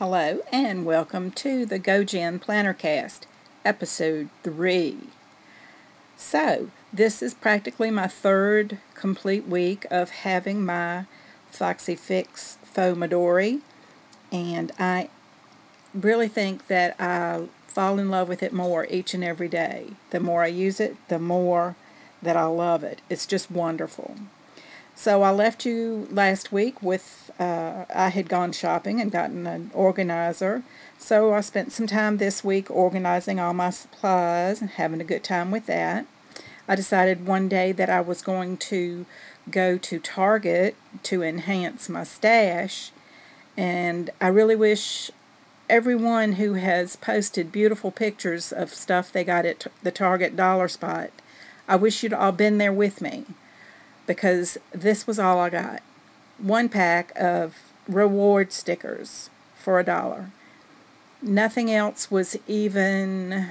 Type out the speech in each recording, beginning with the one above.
Hello and welcome to the gojenn plannercast, episode 3. So, this is practically my third complete week of having my Thefoxyfix faux Midori, and I really think that I fall in love with it more each and every day. The more I use it, the more that I love it. It's just wonderful. So I left you last week with, I had gone shopping and gotten an organizer. So I spent some time this week organizing all my supplies and having a good time with that. I decided one day that I was going to go to Target to enhance my stash. And I really wish everyone who has posted beautiful pictures of stuff they got at the Target dollar spot, I wish you'd all been there with me, because this was all I got. One pack of reward stickers for $1. Nothing else was even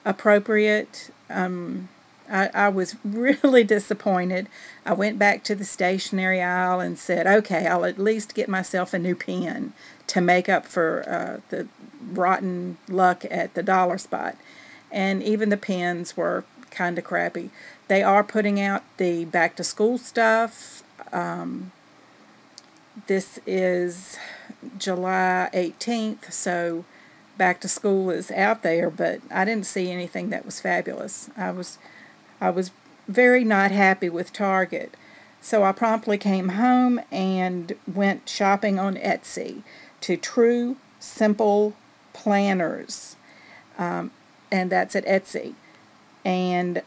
appropriate. I was really disappointed. I went back to the stationery aisle and said, okay, I'll at least get myself a new pen to make up for the rotten luck at the dollar spot. And even the pens were kind of crappy. They are putting out the back-to-school stuff. This is July 18th, so back-to-school is out there, but I didn't see anything that was fabulous. I was very not happy with Target. So I promptly came home and went shopping on Etsy to True Simple Planners, and that's at Etsy. And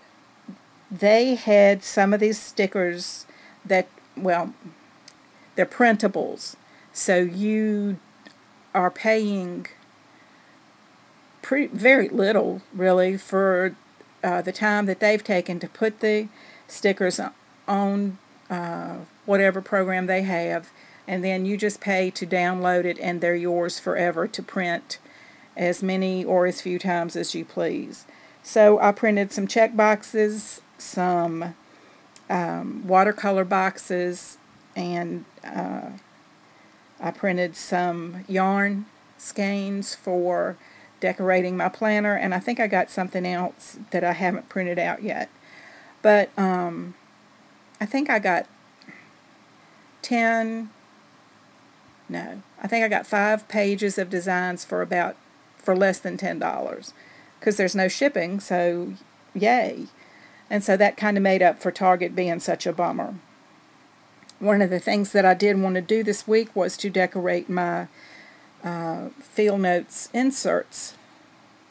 they had some of these stickers that, well, they're printables. So you are paying very little, really, for the time that they've taken to put the stickers on whatever program they have. And then you just pay to download it, and they're yours forever to print as many or as few times as you please. So I printed some check boxes, some watercolor boxes, and I printed some yarn skeins for decorating my planner, and I think I got something else that I haven't printed out yet. But I think I got 5 pages of designs for less than $10. Because there's no shipping, so yay. And so that kind of made up for Target being such a bummer. One of the things that I did want to do this week was to decorate my field notes inserts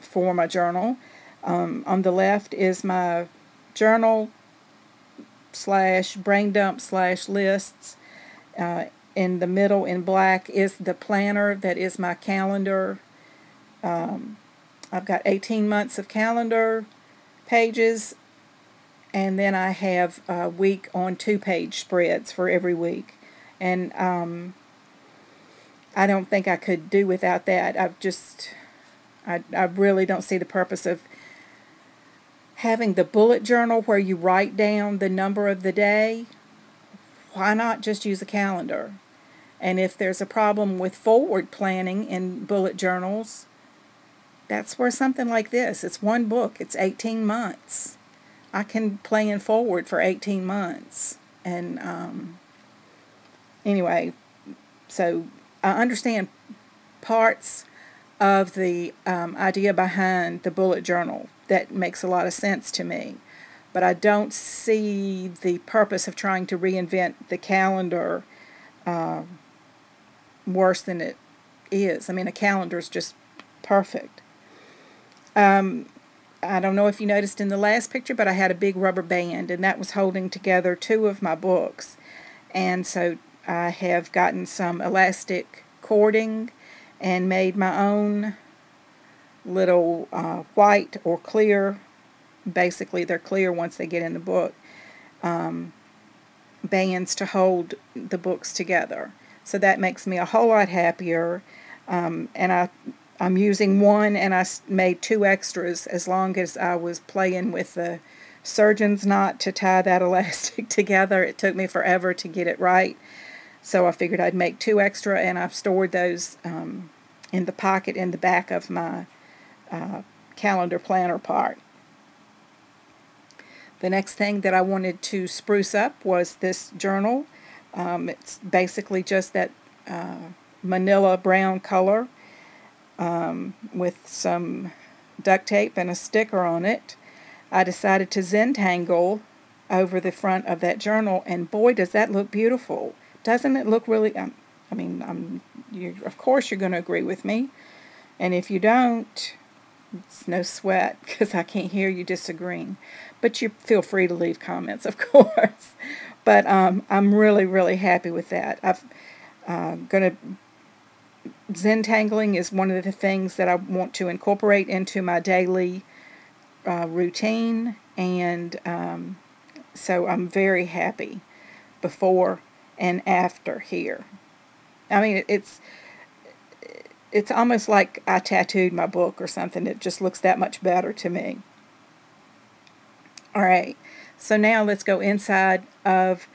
for my journal. On the left is my journal / brain dump / lists. In the middle in black is the planner that is my calendar. I've got 18 months of calendar pages, and then I have a week on 2-page spreads for every week. And I don't think I could do without that. I really don't see the purpose of having the bullet journal where you write down the number of the day. Why not just use a calendar? And if there's a problem with forward planning in bullet journals, that's where something like this, it's one book, it's 18 months. I can plan forward for 18 months. And anyway, so I understand parts of the idea behind the bullet journal. That makes a lot of sense to me. But I don't see the purpose of trying to reinvent the calendar worse than it is. I mean, a calendar is just perfect. I don't know if you noticed in the last picture, but I had a big rubber band, and that was holding together 2 of my books. And so I have gotten some elastic cording and made my own little white or clear, basically they're clear once they get in the book, bands to hold the books together. So that makes me a whole lot happier. And I'm using one, and I made 2 extras as long as I was playing with the surgeon's knot to tie that elastic together. It took me forever to get it right. So I figured I'd make 2 extra, and I've stored those in the pocket in the back of my calendar planner part. The next thing that I wanted to spruce up was this journal. It's basically just that manila brown color with some duct tape and a sticker on it. I decided to Zentangle over the front of that journal, and boy, does that look beautiful. Doesn't it look really, of course you're going to agree with me, and if you don't, it's no sweat, because I can't hear you disagreeing. But you feel free to leave comments, of course. But I'm really, really happy with that. Zentangling is one of the things that I want to incorporate into my daily routine, and so I'm very happy before and after here. I mean, it's almost like I tattooed my book or something. It just looks that much better to me. Alright, so now let's go inside of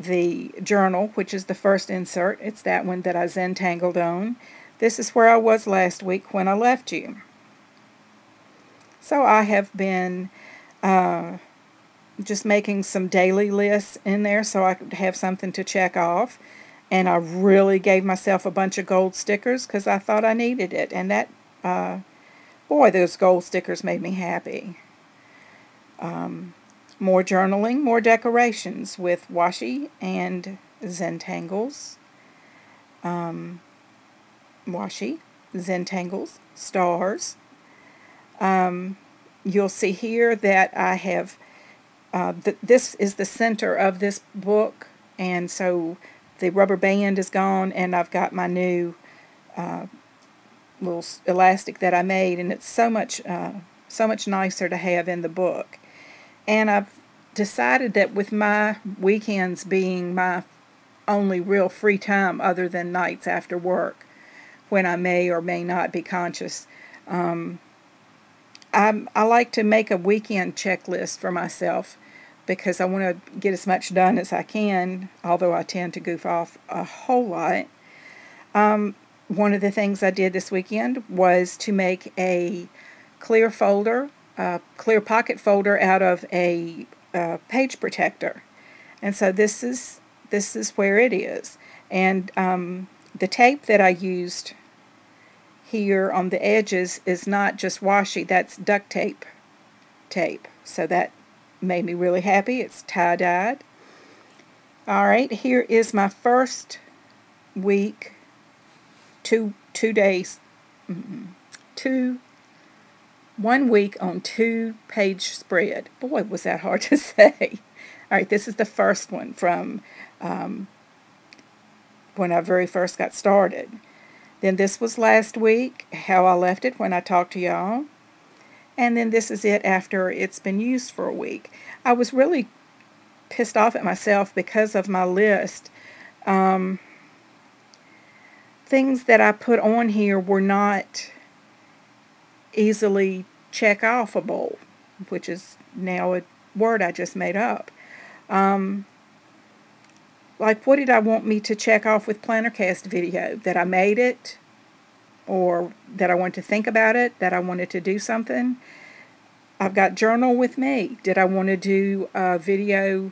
the journal, which is the first insert. It's that one that I Zentangled on. This is where I was last week when I left you. So I have been just making some daily lists in there so I could have something to check off. And I really gave myself a bunch of gold stickers because I thought I needed it. And that, boy, those gold stickers made me happy. More journaling, more decorations with washi and Zentangles. Washi, Zentangles, stars. You'll see here that I have, this is the center of this book, and so the rubber band is gone, and I've got my new little elastic that I made, and it's so much nicer to have in the book. And I've decided that with my weekends being my only real free time other than nights after work, when I may or may not be conscious, I like to make a weekend checklist for myself because I want to get as much done as I can, although I tend to goof off a whole lot. One of the things I did this weekend was to make a clear folder, clear pocket folder out of a page protector. And so this is where it is. And the tape that I used here on the edges is not just washi, that's duct tape. So that made me really happy. It's tie-dyed. Alright, here is my first week, 2 days, 1 week on 2-page spread. Boy, was that hard to say. Alright, this is the first one from when I very first got started. Then this was last week, how I left it when I talked to y'all. And then this is it after it's been used for a week. I was really pissed off at myself because of my list. Things that I put on here were not easily check-offable, which is now a word I just made up. Like, what did I want me to check off with Plannercast video? That I made it? Or that I wanted to think about it? That I wanted to do something? I've got journal with me. Did I want to do a video?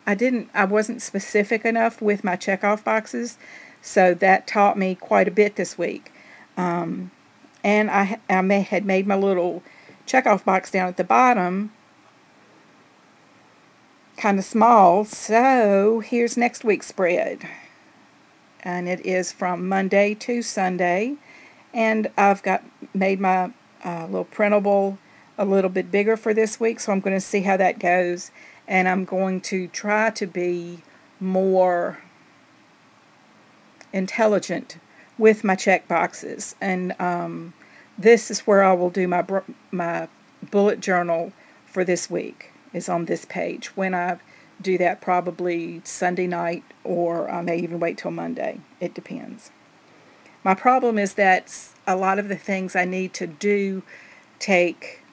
I wasn't specific enough with my check-off boxes, so that taught me quite a bit this week. And I had made my little check-off box down at the bottom kind of small, so here's next week's spread, and it is from Monday to Sunday, and I've made my little printable a little bit bigger for this week, so I'm going to see how that goes, and I'm going to try to be more intelligent with my check boxes, and this is where I will do my bullet journal for this week. Is on this page. When I do that, probably Sunday night, or I may even wait till Monday. It depends. My problem is that a lot of the things I need to do take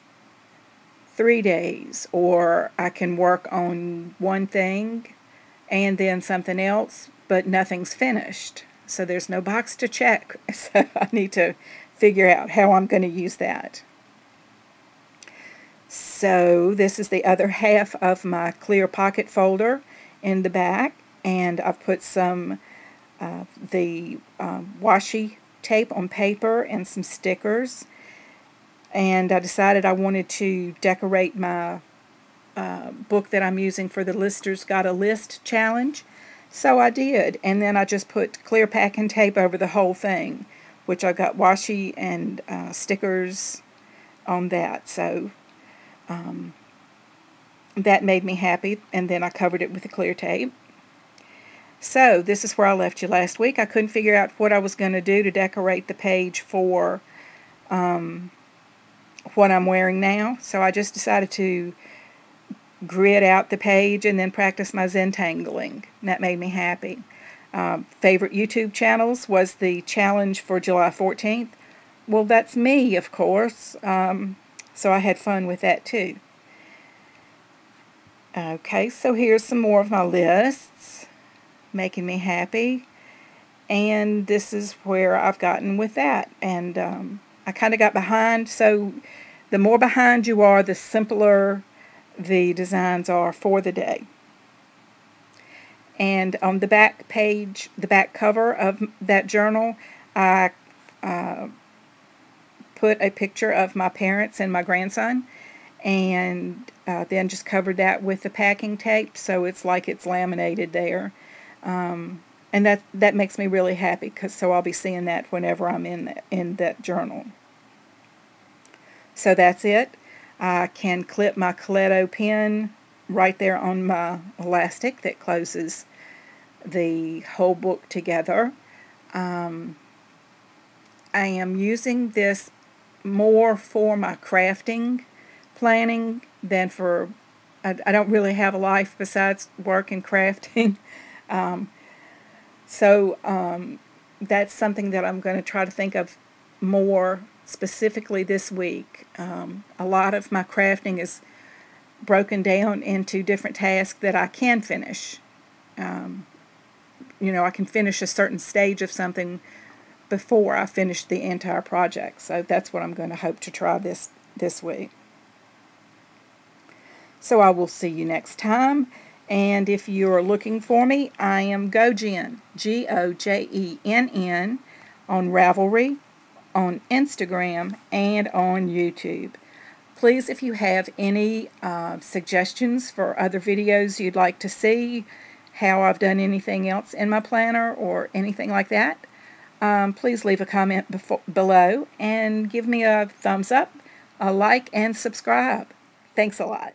3 days, or I can work on one thing and then something else but nothing's finished. So there's no box to check. So I need to figure out how I'm going to use that. So this is the other half of my clear pocket folder in the back, and I've put some the washi tape on paper and some stickers, and I decided I wanted to decorate my book that I'm using for the Listers Got a List challenge. So I did, and then I just put clear packing tape over the whole thing, which I got washi and stickers on that. So that made me happy, and then I covered it with the clear tape. So this is where I left you last week. I couldn't figure out what I was going to do to decorate the page for what I'm wearing now. So I just decided to grid out the page and then practice my Zentangling. That made me happy. Favorite YouTube channels was the challenge for July 14th. Well, that's me, of course. So I had fun with that too. Okay, so here's some more of my lists, making me happy. And this is where I've gotten with that. And I kind of got behind. So the more behind you are, the simpler the designs are for the day. And on the back page, the back cover of that journal, I put a picture of my parents and my grandson, and then just covered that with the packing tape, so it's like it's laminated there. And that makes me really happy, because so I'll be seeing that whenever I'm in that journal. So that's it. I can clip my Coletto pen right there on my elastic that closes the whole book together. I am using this more for my crafting planning than for, I don't really have a life besides work and crafting. So that's something that I'm going to try to think of more specifically this week. A lot of my crafting is broken down into different tasks that I can finish. You know, I can finish a certain stage of something before I finish the entire project. So that's what I'm going to hope to try this week. So I will see you next time. And if you're looking for me, I am Gojenn, Gojenn, on Ravelry, on Instagram, and on YouTube. Please, if you have any suggestions for other videos you'd like to see, how I've done anything else in my planner or anything like that, please leave a comment below and give me a thumbs up, a like, and subscribe. Thanks a lot.